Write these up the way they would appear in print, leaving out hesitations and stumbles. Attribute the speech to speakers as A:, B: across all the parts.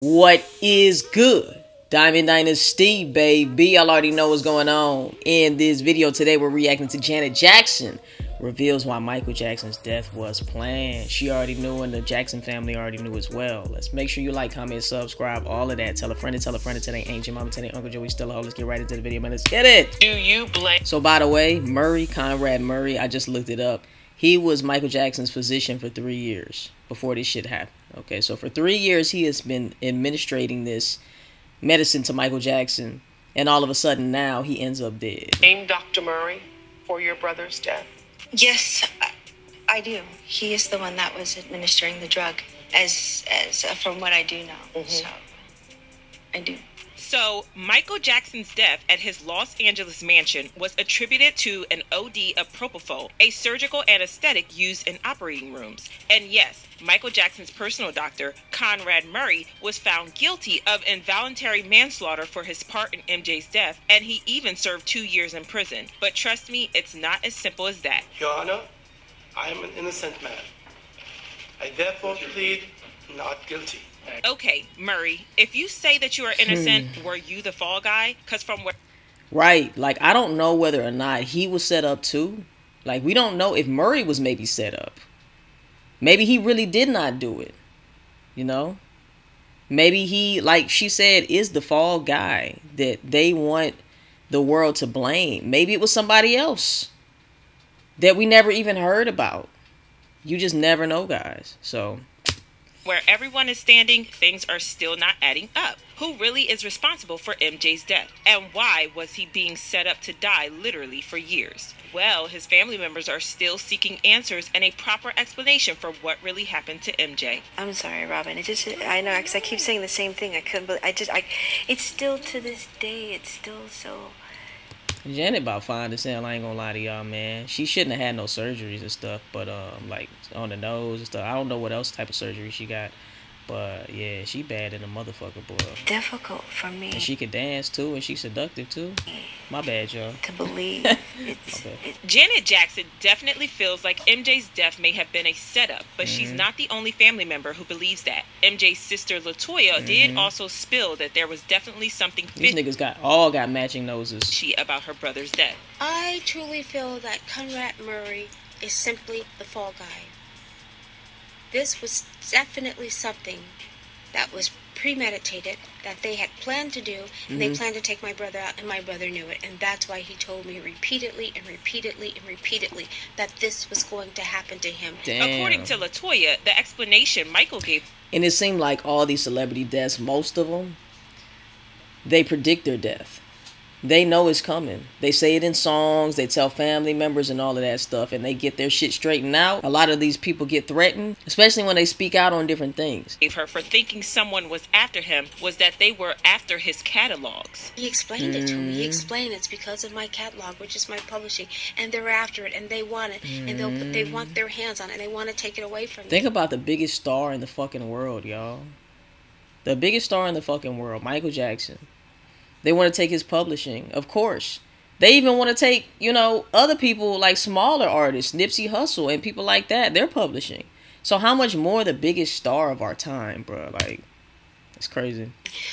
A: What is good? Diamond Dynasty, baby. Y'all already know what's going on. In this video today, we're reacting to Janet Jackson reveals why Michael Jackson's death was planned. She already knew, and the Jackson family already knew as well. Let's make sure you like, comment, subscribe, all of that. Tell a friend, tell their ancient mama, tell their Uncle Joey, still a hoe. Let's get right into the video, man. Let's get it.
B: Do you blame?
A: So, by the way, Conrad Murray, I just looked it up. He was Michael Jackson's physician for 3 years before this shit happened. Okay, so for 3 years, he has been administrating this medicine to Michael Jackson, and all of a sudden now he ends up dead.
B: Blame Dr. Murray for your brother's death?
C: Yes, I do. He is the one that was administering the drug, as from what I do know. So, I do.
D: So, Michael Jackson's death at his Los Angeles mansion was attributed to an OD of propofol, a surgical anesthetic used in operating rooms. And yes, Michael Jackson's personal doctor, Conrad Murray, was found guilty of involuntary manslaughter for his part in MJ's death, and he even served 2 years in prison. But trust me, it's not as simple as that.
E: Your Honor, I am an innocent man. I therefore plead not guilty.
D: Okay, Murray, if you say that you are innocent, were you the fall guy? Because from what...
A: Right, like, I don't know whether or not he was set up too. Like, we don't know if Murray was maybe set up. Maybe he really did not do it, you know? Maybe he, like she said, is the fall guy that they want the world to blame. Maybe it was somebody else that we never even heard about. You just never know, guys. So...
D: where everyone is standing, things are still not adding up. Who really is responsible for MJ's death? And why was he being set up to die literally for years? Well, his family members are still seeking answers and a proper explanation for what really happened to MJ.
C: I'm sorry, Robin. I know, because I keep saying the same thing. I couldn't believe, it's still to this day, it's still so...
A: Janet about fine as hell, I ain't gonna lie to y'all, man. She shouldn't have had no surgeries and stuff, but like on the nose and stuff. I don't know what else type of surgery she got, but yeah, she bad in a motherfucker, boy.
C: Difficult for me.
A: And she could dance too, and she's seductive too. My bad, y'all.
C: To believe.
D: Janet Jackson definitely feels like MJ's death may have been a setup, but she's not the only family member who believes that. MJ's sister LaToya did also spill that there was definitely something
A: These niggas all got matching noses.
D: Fishy about her brother's death.
F: I truly feel that Conrad Murray is simply the fall guy. This was definitely something that was premeditated, that they had planned to do, and they planned to take my brother out, and my brother knew it, and that's why he told me repeatedly and repeatedly and repeatedly that this was going to happen to him.
A: Damn.
D: According to LaToya, the explanation Michael gave...
A: And it seemed like all these celebrity deaths, most of them, they predict their death. They know it's coming. They say it in songs. They tell family members and all of that stuff. And they get their shit straightened out. A lot of these people get threatened, especially when they speak out on different things.
D: Her for thinking someone was after him was that they were after his catalogs.
F: He explained it to me. He explained it's because of my catalog, which is my publishing, and they're after it, and they want it, and they want their hands on it, and they want to take it away from me.
A: Think about the biggest star in the fucking world, y'all. The biggest star in the fucking world, Michael Jackson. They want to take his publishing, of course. They even want to take, you know, other people like smaller artists, Nipsey Hussle and people like that. They're publishing. So how much more the biggest star of our time, bro? Like, it's crazy.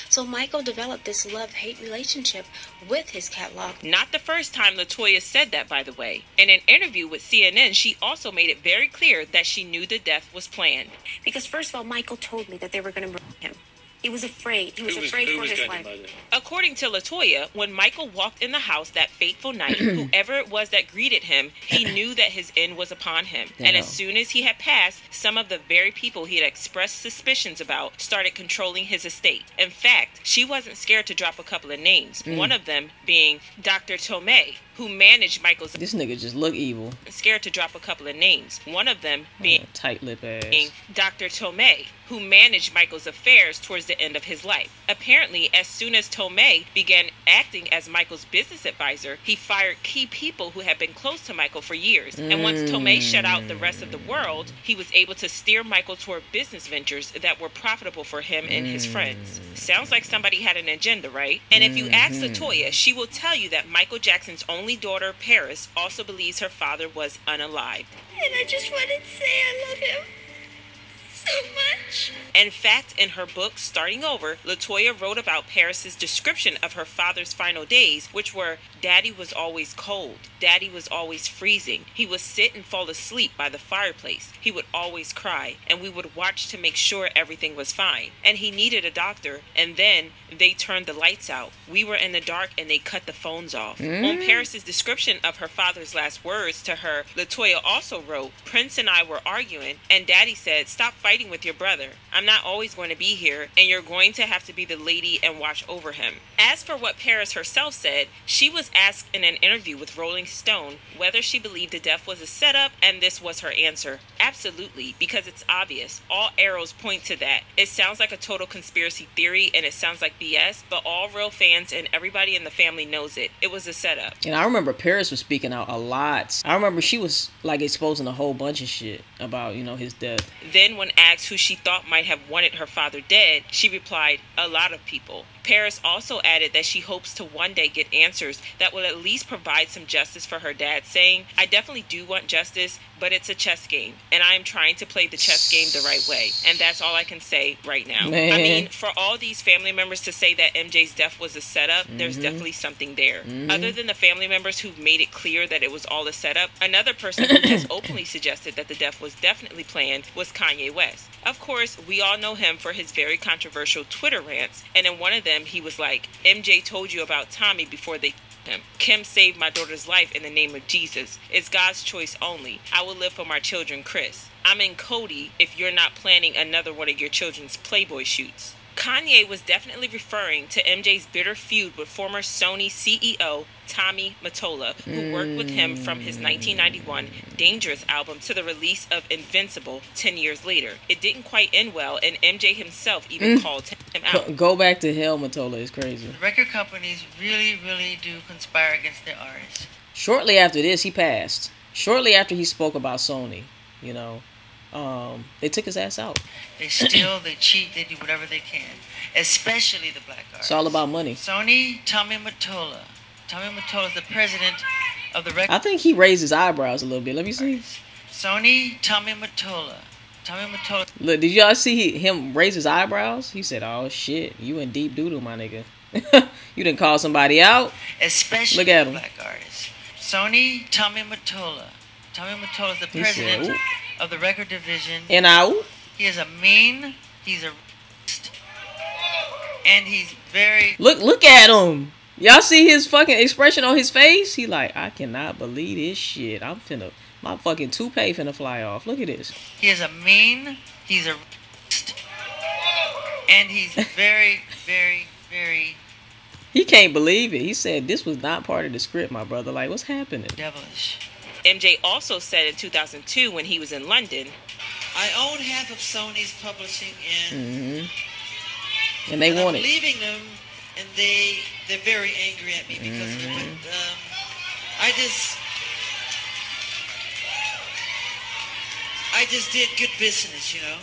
F: So Michael developed this love-hate relationship with his catalog.
D: Not the first time LaToya said that, by the way. In an interview with CNN, she also made it very clear that she knew the death was planned.
F: Because first of all, Michael told me that they were going to murder him. He was afraid. He was afraid for his life.
D: According to LaToya, when Michael walked in the house that fateful night, whoever it was that greeted him, he knew that his end was upon him.
A: Damn.
D: And as soon as he had passed, some of the very people he had expressed suspicions about started controlling his estate. In fact, she wasn't scared to drop a couple of names. One of them being Dr. Tomei, who managed Michael's...
A: This nigga just look evil.
D: Scared to drop a couple of names. One of them being...
A: tight-lip ass.
D: Dr. Tomei, who managed Michael's affairs towards the end of his life. Apparently, as soon as Tomei began acting as Michael's business advisor, he fired key people who had been close to Michael for years. And once Tomei shut out the rest of the world, he was able to steer Michael toward business ventures that were profitable for him and his friends. Sounds like somebody had an agenda, right? And if you ask LaToya, she will tell you that Michael Jackson's only daughter, Paris, also believes her father was unalived.
F: And I just wanted to say I love him so much.
D: In fact, in her book, Starting Over, LaToya wrote about Paris's description of her father's final days, which were, Daddy was always cold. Daddy was always freezing. He would sit and fall asleep by the fireplace. He would always cry, and we would watch to make sure everything was fine. And he needed a doctor, and then they turned the lights out. We were in the dark, and they cut the phones off. On Paris's description of her father's last words to her, LaToya also wrote, Prince and I were arguing, and Daddy said, stop fighting with your brother. I'm not always going to be here, and you're going to have to be the lady and watch over him. As for what Paris herself said, she was asked in an interview with Rolling Stone whether she believed the death was a setup, and this was her answer. Absolutely, because it's obvious. All arrows point to that. It sounds like a total conspiracy theory, and it sounds like BS, but all real fans and everybody in the family knows it. It was a setup.
A: And I remember Paris was speaking out a lot. I remember she was like exposing a whole bunch of shit about, you know, his death.
D: Then when asked who she thought might have wanted her father dead, she replied, a lot of people. Paris also added that she hopes to one day get answers that will at least provide some justice for her dad, saying, I definitely do want justice, but it's a chess game, and I am trying to play the chess game the right way. And that's all I can say right now.
A: Man.
D: I mean, for all these family members to say that MJ's death was a setup, there's definitely something there. Other than the family members who've made it clear that it was all a setup, another person who has openly suggested that the death was definitely planned was Kanye West. Of course, we all know him for his very controversial Twitter rants, and in one of them, he was like, MJ told you about Tommy before they him. Kim saved my daughter's life in the name of Jesus. It's God's choice only. I will live for my children, Chris. I'm in Cody if you're not planning another one of your children's Playboy shoots. Kanye was definitely referring to MJ's bitter feud with former Sony CEO Tommy Mottola, who worked with him from his 1991 Dangerous album to the release of Invincible 10 years later. It didn't quite end well, and MJ himself even called him out.
A: Go back to hell, Mottola is crazy.
G: The record companies really, really do conspire against their artists.
A: Shortly after this, he passed. Shortly after he spoke about Sony, you know, they took his ass out.
G: They steal, they cheat, they do whatever they can, especially the black artists.
A: It's all about money.
G: Sony, Tommy Mottola. Tommy Mottola is the president of the record.
A: I think he raised his eyebrows a little bit. Let me see.
G: Sony, Tommy Mottola. Tommy Mottola.
A: Look, did y'all see him raise his eyebrows? He said, "Oh shit, you in deep doodle, my nigga. You didn't call somebody out."
G: Especially
A: look at
G: the
A: him.
G: black artists. Sony, Tommy Mottola. Tommy Mottola is the president of the record division.
A: And out.
G: He is a mean. He's a racist, and he's very.
A: Look at him. Y'all see his fucking expression on his face? He like, I cannot believe this shit. My fucking toupee finna fly off. Look at this.
G: He is a mean. He's a racist, and he's very, very, very.
A: He can't believe it. He said this was not part of the script, my brother. Like, what's happening?
G: Devilish.
D: MJ also said in 2002 when he was in London,
H: I own half of Sony's publishing, and
A: and they want
H: I'm
A: it.
H: leaving them, and they're very angry at me because of it. But I just did good business, you know.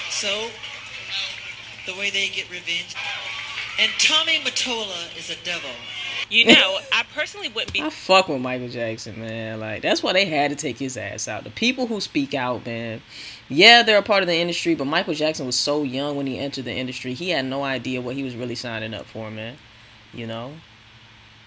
H: So the way they get revenge. And Tommy Mottola is a devil.
D: you know, I personally wouldn't be.
A: I fuck with Michael Jackson, man. Like, that's why they had to take his ass out. The people who speak out, man. Yeah, they're a part of the industry, but Michael Jackson was so young when he entered the industry. He had no idea what he was really signing up for, man. You know?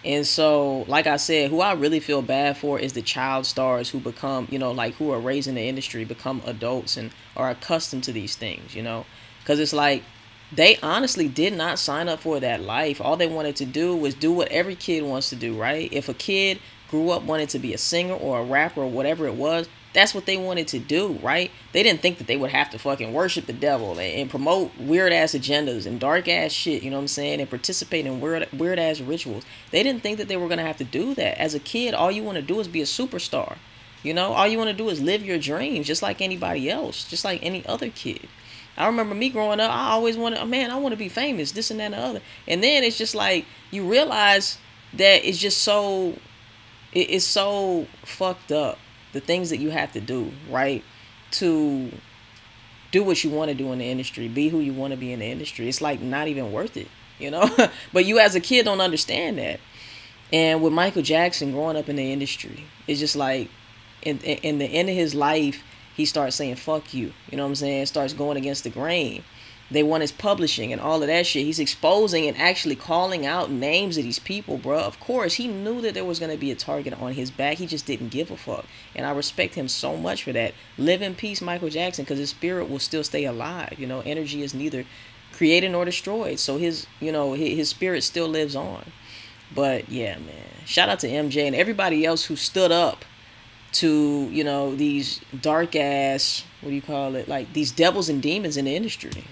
A: And so, like I said, who I really feel bad for is the child stars who become, you know, like, who are raised in the industry, become adults and are accustomed to these things, you know? Because it's like, they honestly did not sign up for that life. All they wanted to do was do what every kid wants to do, right? If a kid grew up wanting to be a singer or a rapper or whatever it was, that's what they wanted to do, right? They didn't think that they would have to fucking worship the devil and promote weird-ass agendas and dark-ass shit, you know what I'm saying? And participate in weird-ass rituals. They didn't think that they were going to have to do that. As a kid, all you want to do is be a superstar. You know, all you want to do is live your dreams just like anybody else, just like any other kid. I remember me growing up, I always wanted, man, I want to be famous, this and that and the other. And then it's just like, you realize that it's just so, it's so fucked up, the things that you have to do, right? To do what you want to do in the industry, be who you want to be in the industry. It's like not even worth it, you know? But you as a kid don't understand that. And with Michael Jackson growing up in the industry, it's just like, in the end of his life, he starts saying fuck you. You know what I'm saying? Starts going against the grain. They want his publishing and all of that shit. He's exposing and actually calling out names of these people, bro. Of course, he knew that there was going to be a target on his back. He just didn't give a fuck. And I respect him so much for that. Live in peace, Michael Jackson, because his spirit will still stay alive. You know, energy is neither created nor destroyed. So his, you know, his spirit still lives on. But yeah, man. Shout out to MJ and everybody else who stood up to, you know, these dark ass, what do you call it? Like these devils and demons in the industry.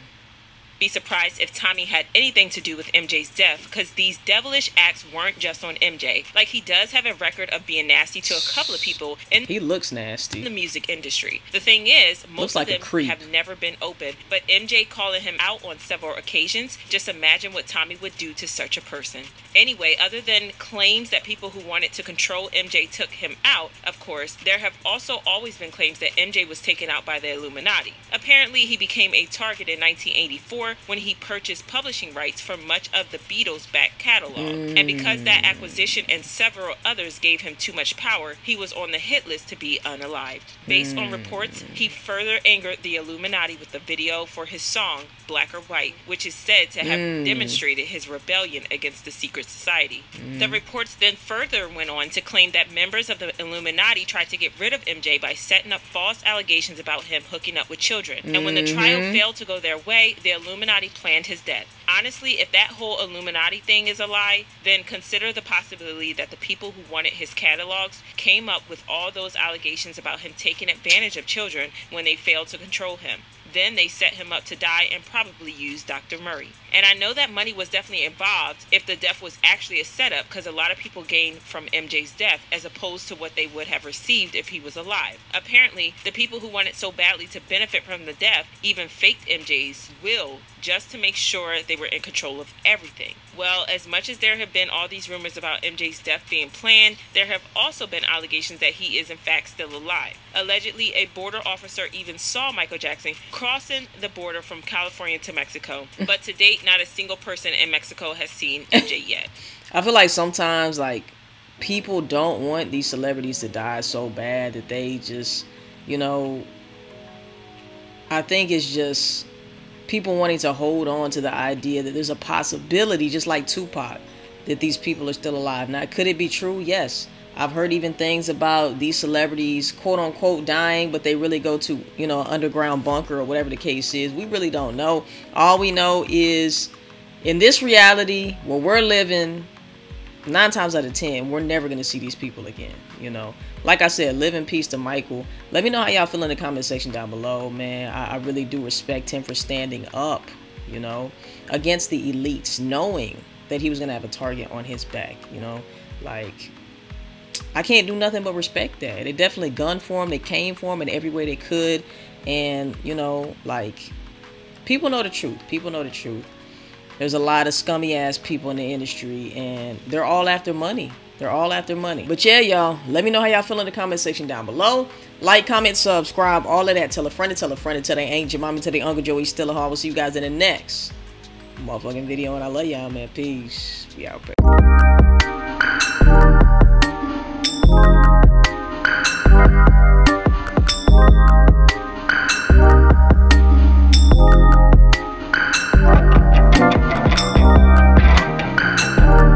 D: Be surprised if Tommy had anything to do with MJ's death, because these devilish acts weren't just on MJ. Like, he does have a record of being nasty to a couple of people in
A: he looks nasty
D: the music industry. The thing is, most
A: like
D: of them have never been open, but MJ calling him out on several occasions, just imagine what Tommy would do to such a person. Anyway, other than claims that people who wanted to control MJ took him out, of course, there have also always been claims that MJ was taken out by the Illuminati. Apparently, he became a target in 1984 when he purchased publishing rights for much of the Beatles' back catalog. And because that acquisition and several others gave him too much power, he was on the hit list to be unalived. Based on reports, he further angered the Illuminati with the video for his song, Black or White, which is said to have demonstrated his rebellion against the secret society. The reports then further went on to claim that members of the Illuminati tried to get rid of MJ by setting up false allegations about him hooking up with children. And when the trial failed to go their way, the Illuminati planned his death. Honestly, if that whole Illuminati thing is a lie, then consider the possibility that the people who wanted his catalogs came up with all those allegations about him taking advantage of children when they failed to control him. Then they set him up to die and probably used Dr. Murray. And I know that money was definitely involved if the death was actually a setup, because a lot of people gained from MJ's death as opposed to what they would have received if he was alive. Apparently, the people who wanted so badly to benefit from the death even faked MJ's will just to make sure they were in control of everything. Well, as much as there have been all these rumors about MJ's death being planned, there have also been allegations that he is in fact still alive. Allegedly, a border officer even saw Michael Jackson crossing the border from California to Mexico. But to date, not a single person in Mexico has seen MJ yet.
A: I feel like sometimes, like, people don't want these celebrities to die so bad that they just, you know, I think it's just people wanting to hold on to the idea that there's a possibility, just like Tupac, that these people are still alive. Now, could it be true? Yes. I've heard even things about these celebrities, quote unquote, dying, but they really go to, you know, an underground bunker or whatever the case is. We really don't know. All we know is in this reality where we're living, 9 times out of 10, we're never going to see these people again, you know. Like I said, live in peace to Michael. Let me know how y'all feel in the comment section down below, man. I really do respect him for standing up, you know, against the elites, knowing that he was going to have a target on his back, you know. Like, I can't do nothing but respect that. They definitely gunned for him. They came for him in every way they could. And, you know, like, people know the truth. People know the truth. There's a lot of scummy ass people in the industry, and they're all after money. They're all after money. But yeah, y'all, let me know how y'all feel in the comment section down below. Like, comment, subscribe, all of that. Tell a friend to tell a friend until they ain't your mama, tell their Uncle Joey still a hard. We'll see you guys in the next motherfucking video, and I love y'all, man. Peace. We out, baby.